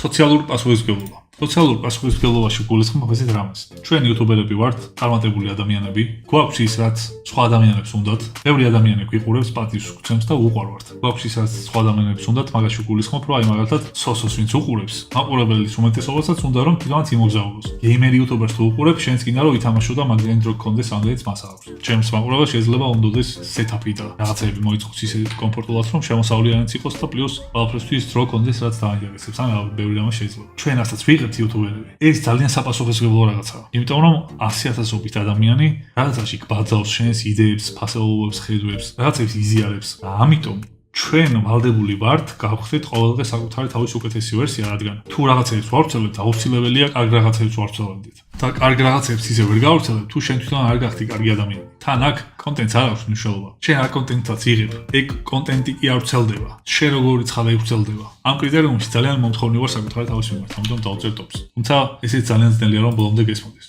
სოციალური პასუხისმგებლობა. სოციალურ პასუხისმგებლობაში გულისხმობ ესეთ რამეს. ჩვენ იუთუბერები ვართ, წარმატებული ადამიანები, გვაქვს ის, რაც სხვა ადამიანებს უნდათ. ბევრი ადამიანი გვიყურებს, პატივს გვცემს და უყვარვართ. გვაქვს ის, რაც სხვა ადამიანებს უნდათ, მაგაში გულისხმობ, რომ აი მაგალითად სოსოს ვინც უყურებს, მაყურებელის უმეტესობასაც უნდა რომ თვითონაც იმოგზაუროს. გეიმერი იუთუბერს თუ უყურებ, შენს კიდე რომ ითამაშო და მაგალითად რო გქონდეს ანგლიაც მას აქვს. ჩემს მაყურებელს შეიძლება უნდოდეს სეტაპი და რაღაცები მოიწყოს ისე კომფორტულად, რომ შემოსავლიანიც იყოს და პლუს ყველაფრისთვის დრო გქონდეს, რაც დაინტერესებს. ან ბევრი რამე შეიძლება. ჩვენ ასაც ვიღებთ იუთუბერები. ეს ძალიან საპასუხისმგებლო რაღაცაა. იმიტომ რომ 100,000-ობით ადამიანი რაღაცაში გბაძავს შენს იდეებს, ფასეულობებს, ხედვებს, რაღაცებს იზიარებს. და ამიტომ ჩვენ ვალდებული ვართ გავხდეთ ყოველდღე საკუთარი თავის უკეთესი ვერსია, რადგან თუ რაღაცებს ვავრცელებთ, აუცილებელია კარგ რაღაცებს ვავრცელებდეთ. და კარგ რაღაცებს ისე ვერ გავვრცელებთ, თუ შენ თვითონ არ გახდი კარგი ადამიანი. თან აქ კონტენტს არ აქვს მნიშვნელობა. შენ არ კონტენტსაც იღებ, ეგ კონტენტი კი არ ვრცელდება. შენ როგორი ცხადა ვრცელდება. ამ კრიტერიუმში ძალიან მომთხოვნი ვარ საკუთარი თავის მიმართ, ამიტომ დავწერ ტოპს. თუმცა ესეც ძალიან ძნელია რომ ბოლომდე გესმოდეს.